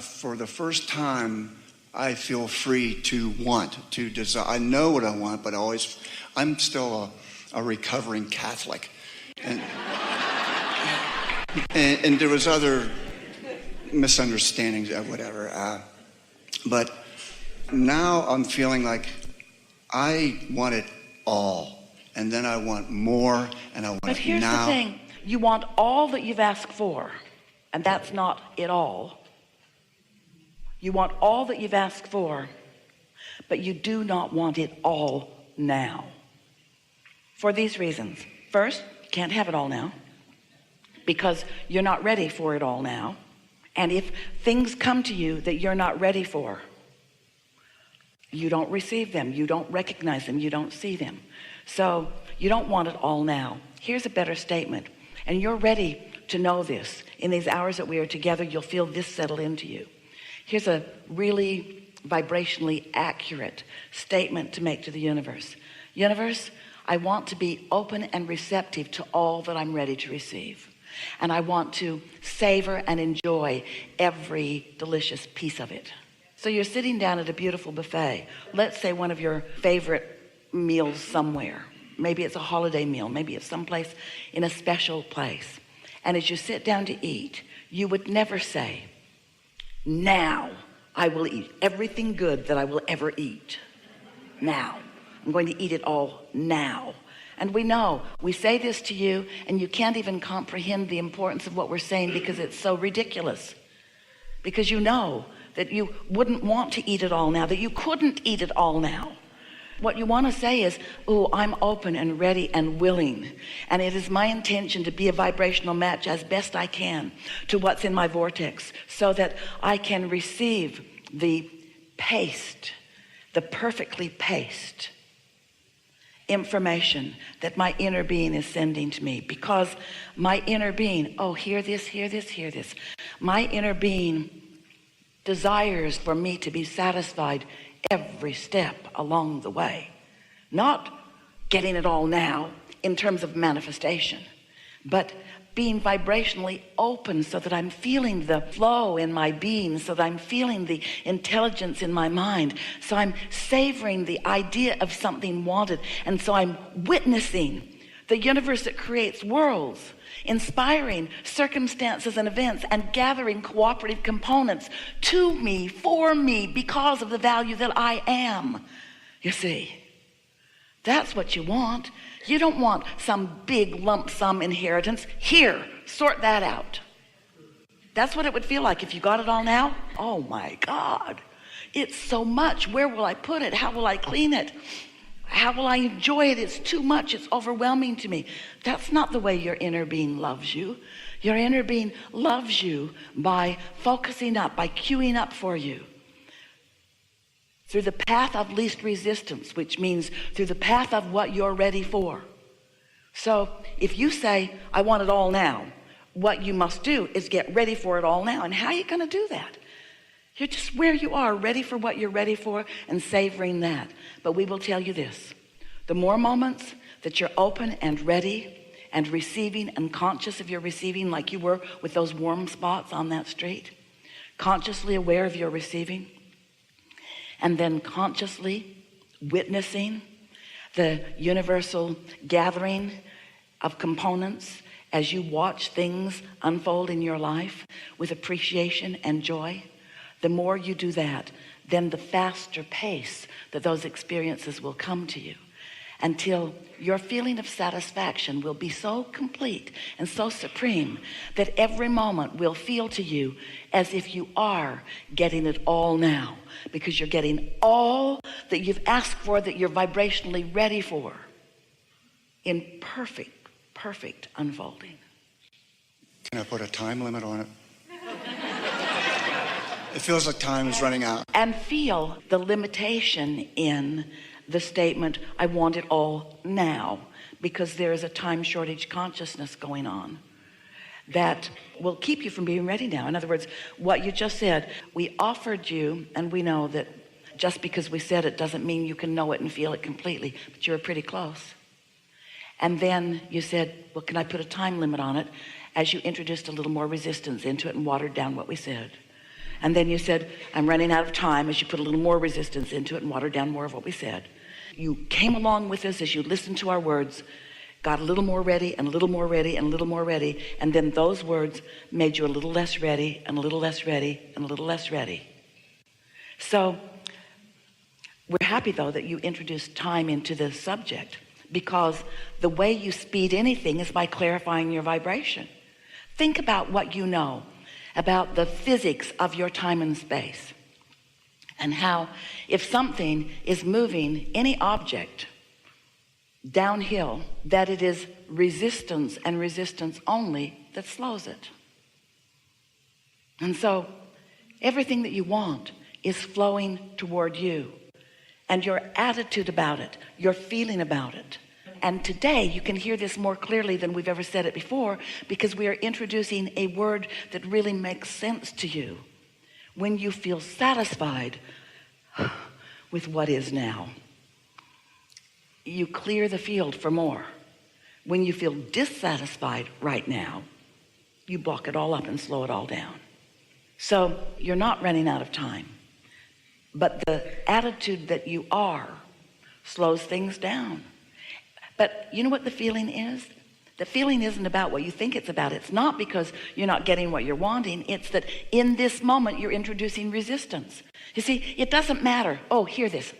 For the first time, I feel free to want, to desire. I know what I want, but I'm still a recovering Catholic. And, and there was other misunderstandings or whatever. But now I'm feeling like I want it all. And then I want more, and I want it now. But here's the thing. You want all that you've asked for, and that's not it all. You want all that you've asked for, but you do not want it all now. For these reasons. First, you can't have it all now because you're not ready for it all now. And if things come to you that you're not ready for, you don't receive them, you don't recognize them, you don't see them. So you don't want it all now. Here's a better statement, and you're ready to know this. In these hours that we are together, you'll feel this settle into you. Here's a really vibrationally accurate statement to make to the universe. Universe, I want to be open and receptive to all that I'm ready to receive. And I want to savor and enjoy every delicious piece of it. So you're sitting down at a beautiful buffet. Let's say one of your favorite meals somewhere. Maybe it's a holiday meal. Maybe it's someplace in a special place. And as you sit down to eat, you would never say, now I will eat everything good that I will ever eat. Now. I'm going to eat it all now. And we know, we say this to you and you can't even comprehend the importance of what we're saying because it's so ridiculous. Because you know that you wouldn't want to eat it all now, that you couldn't eat it all now. What you want to say is, oh, I'm open and ready and willing. And it is my intention to be a vibrational match as best I can to what's in my vortex so that I can receive the perfectly paced information that my inner being is sending to me, because my inner being, oh, hear this, hear this, hear this. My inner being desires for me to be satisfied every step along the way, not getting it all now in terms of manifestation, but being vibrationally open so that I'm feeling the flow in my being, so that I'm feeling the intelligence in my mind, so I'm savoring the idea of something wanted, and so I'm witnessing the universe that creates worlds, inspiring circumstances and events, and gathering cooperative components to me, for me, because of the value that I am. You see, that's what you want. You don't want some big lump sum inheritance. Here, sort that out. That's what it would feel like if you got it all now. Oh my God, it's so much. Where will I put it? How will I clean it? How will I enjoy it? It's too much. It's overwhelming to me. That's not the way your inner being loves you. Your inner being loves you by focusing up, by queuing up for you through the path of least resistance, which means through the path of what you're ready for. So if you say, I want it all now, what you must do is get ready for it all now. And how are you going to do that? You're just where you are, ready for what you're ready for and savoring that. But we will tell you this, the more moments that you're open and ready and receiving and conscious of your receiving, like you were with those warm spots on that street, consciously aware of your receiving, and then consciously witnessing the universal gathering of components as you watch things unfold in your life with appreciation and joy. The more you do that, then the faster pace that those experiences will come to you, until your feeling of satisfaction will be so complete and so supreme that every moment will feel to you as if you are getting it all now, because you're getting all that you've asked for, that you're vibrationally ready for, in perfect unfolding. Can I put a time limit on it? It feels like time is running out. And feel the limitation in the statement, I want it all now, because there is a time shortage consciousness going on that will keep you from being ready now. In other words, what you just said, we offered you, and we know that just because we said it doesn't mean you can know it and feel it completely, but you were pretty close. And then you said, well, can I put a time limit on it? As you introduced a little more resistance into it and watered down what we said. And then you said, I'm running out of time, as you put a little more resistance into it and watered down more of what we said. You came along with us as you listened to our words, got a little more ready and a little more ready and a little more ready. And then those words made you a little less ready and a little less ready and a little less ready. So we're happy, though, that you introduced time into this subject, because the way you speed anything is by clarifying your vibration. Think about what you know about the physics of your time and space, and how if something is moving, any object, downhill, that it is resistance and resistance only that slows it. And so everything that you want is flowing toward you, and your attitude about it, your feeling about it. And today you can hear this more clearly than we've ever said it before, because we are introducing a word that really makes sense to you. When you feel satisfied with what is now, you clear the field for more. When you feel dissatisfied right now, you block it all up and slow it all down. So you're not running out of time, but the attitude that you are slows things down. But you know what the feeling is? The feeling isn't about what you think it's about. It's not because you're not getting what you're wanting. It's that in this moment you're introducing resistance. You see, it doesn't matter. Oh, hear this.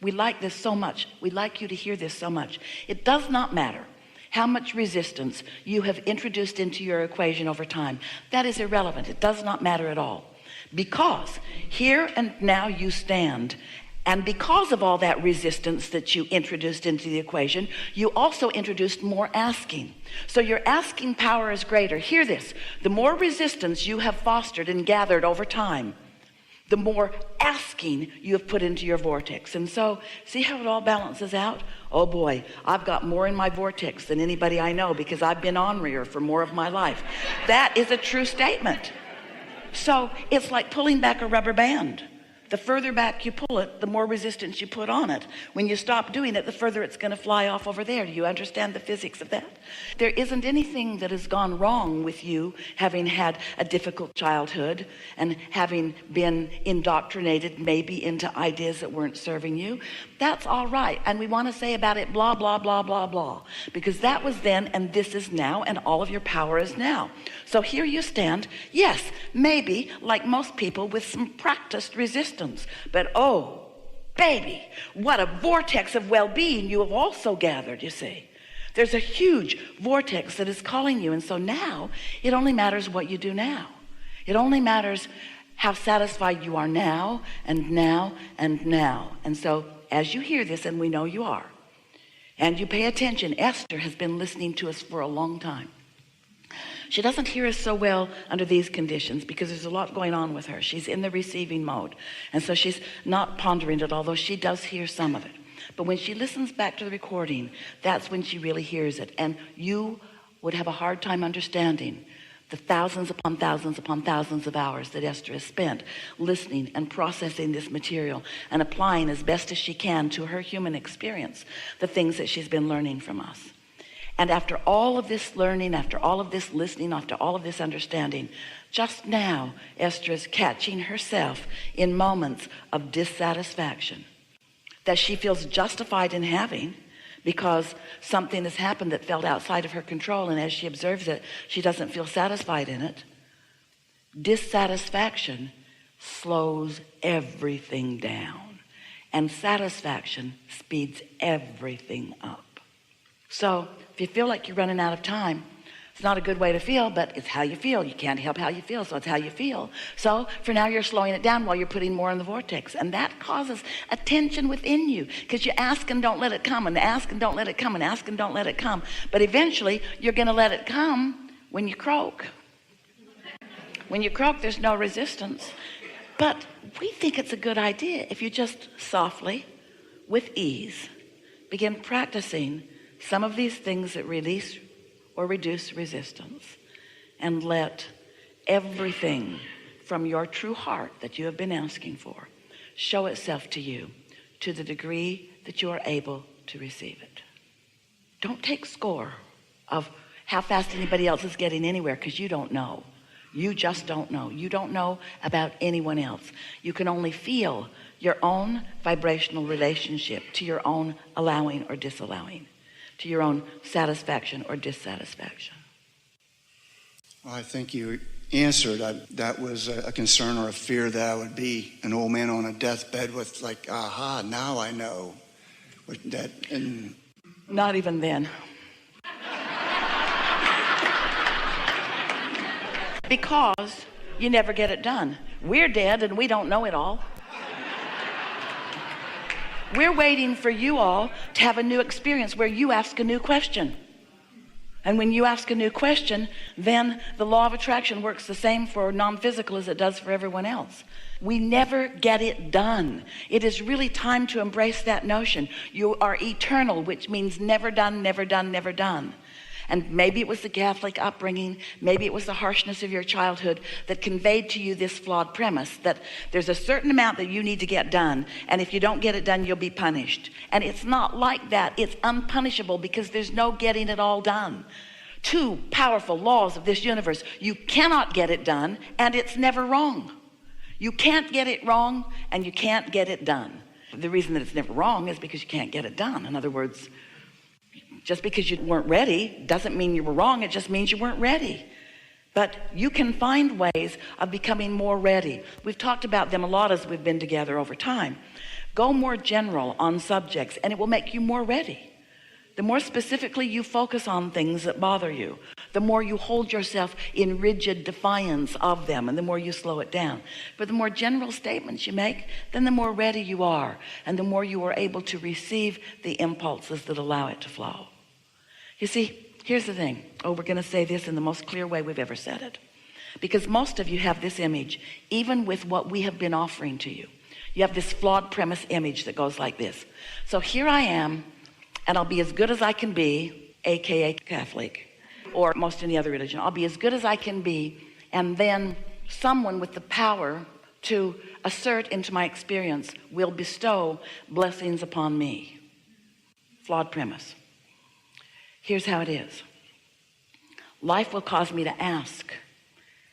We like this so much. We'd like you to hear this so much. It does not matter how much resistance you have introduced into your equation over time. That is irrelevant. It does not matter at all. Because here and now you stand, and because of all that resistance that you introduced into the equation, you also introduced more asking. So your asking power is greater. Hear this. The more resistance you have fostered and gathered over time, the more asking you have put into your vortex. And so, see how it all balances out? Oh boy, I've got more in my vortex than anybody I know, because I've been ornery for more of my life. That is a true statement. So it's like pulling back a rubber band. The further back you pull it, the more resistance you put on it. When you stop doing it, the further it's going to fly off over there. Do you understand the physics of that? There isn't anything that has gone wrong with you having had a difficult childhood and having been indoctrinated maybe into ideas that weren't serving you. That's all right. And we want to say about it blah, blah, blah, blah, blah. Because that was then and this is now, and all of your power is now. So here you stand, yes, maybe like most people with some practiced resistance. But oh, baby, what a vortex of well-being you have also gathered, you see. There's a huge vortex that is calling you. And so now it only matters what you do now. It only matters how satisfied you are now and now and now. And so as you hear this, and we know you are, and you pay attention, Esther has been listening to us for a long time. She doesn't hear us so well under these conditions because there's a lot going on with her. She's in the receiving mode. And so she's not pondering it, although she does hear some of it. But when she listens back to the recording, that's when she really hears it. And you would have a hard time understanding the thousands upon thousands upon thousands of hours that Esther has spent listening and processing this material and applying as best as she can to her human experience the things that she's been learning from us. And after all of this learning, after all of this listening, after all of this understanding, just now Esther is catching herself in moments of dissatisfaction that she feels justified in having, because something has happened that felt outside of her control, and as she observes it, she doesn't feel satisfied in it. Dissatisfaction slows everything down, and satisfaction speeds everything up. So if you feel like you're running out of time, it's not a good way to feel, but it's how you feel. You can't help how you feel, so it's how you feel. So for now, you're slowing it down while you're putting more in the vortex. And that causes a tension within you, because you ask and don't let it come, and ask and don't let it come, and ask and don't let it come. But eventually, you're going to let it come when you croak. When you croak, there's no resistance. But we think it's a good idea if you just softly, with ease, begin practicing some of these things that release or reduce resistance, and let everything from your true heart that you have been asking for show itself to you to the degree that you are able to receive it. Don't take score of how fast anybody else is getting anywhere, because you don't know. You just don't know. You don't know about anyone else. You can only feel your own vibrational relationship to your own allowing or disallowing, to your own satisfaction or dissatisfaction. Well, I think you answered. That was a concern or a fear that I would be an old man on a deathbed with like, aha, now I know. And not even then. Because you never get it done. We're dead and we don't know it all. We're waiting for you all to have a new experience where you ask a new question. And when you ask a new question, then the law of attraction works the same for non-physical as it does for everyone else. We never get it done. It is really time to embrace that notion. You are eternal, which means never done, never done, never done. And maybe it was the Catholic upbringing, maybe it was the harshness of your childhood that conveyed to you this flawed premise that there's a certain amount that you need to get done, and if you don't get it done, you'll be punished. And it's not like that. It's unpunishable because there's no getting it all done. Two powerful laws of this universe. You cannot get it done, and it's never wrong. You can't get it wrong, and you can't get it done. The reason that it's never wrong is because you can't get it done. In other words, just because you weren't ready doesn't mean you were wrong. It just means you weren't ready. But you can find ways of becoming more ready. We've talked about them a lot as we've been together over time. Go more general on subjects and it will make you more ready. The more specifically you focus on things that bother you, the more you hold yourself in rigid defiance of them, and the more you slow it down. But the more general statements you make, then the more ready you are, and the more you are able to receive the impulses that allow it to flow. You see, here's the thing. We're going to say this in the most clear way we've ever said it. Because most of you have this image, even with what we have been offering to you. You have this flawed premise image that goes like this. So here I am, and I'll be as good as I can be, aka Catholic, or most any other religion. I'll be as good as I can be, and then someone with the power to assert into my experience will bestow blessings upon me. Flawed premise. Here's how it is. Life will cause me to ask,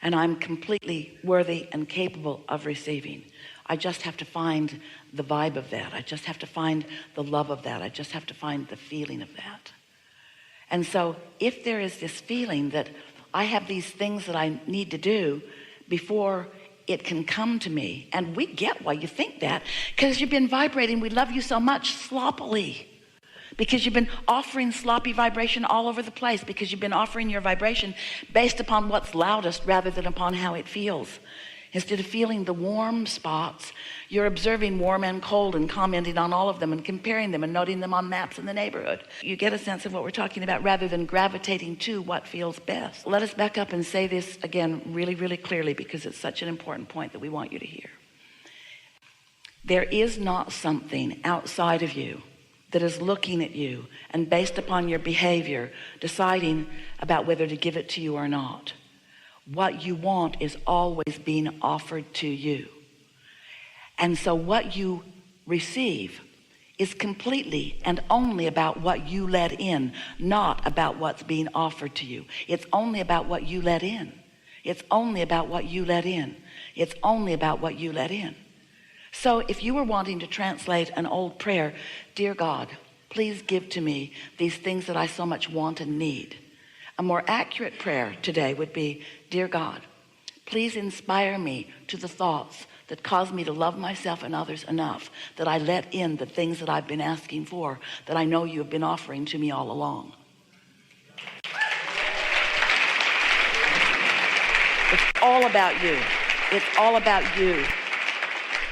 and I'm completely worthy and capable of receiving. I just have to find the vibe of that. I just have to find the love of that. I just have to find the feeling of that. And so if there is this feeling that I have these things that I need to do before it can come to me, and we get why you think that, because you've been vibrating, we love you so much, sloppily. Because you've been offering sloppy vibration all over the place, because you've been offering your vibration based upon what's loudest rather than upon how it feels. Instead of feeling the warm spots, you're observing warm and cold and commenting on all of them and comparing them and noting them on maps in the neighborhood. You get a sense of what we're talking about rather than gravitating to what feels best. Let us back up and say this again really, really clearly, because it's such an important point that we want you to hear. There is not something outside of you that is looking at you and based upon your behavior deciding about whether to give it to you or not. What you want is always being offered to you. And so what you receive is completely and only about what you let in, not about what's being offered to you. It's only about what you let in. It's only about what you let in. It's only about what you let in. So if you were wanting to translate an old prayer, dear God, please give to me these things that I so much want and need. A more accurate prayer today would be, dear God, please inspire me to the thoughts that cause me to love myself and others enough that I let in the things that I've been asking for, that I know you have been offering to me all along. It's all about you. It's all about you.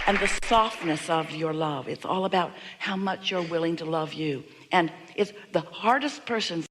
And the softness of your love. It's all about how much you're willing to love you. And it's the hardest person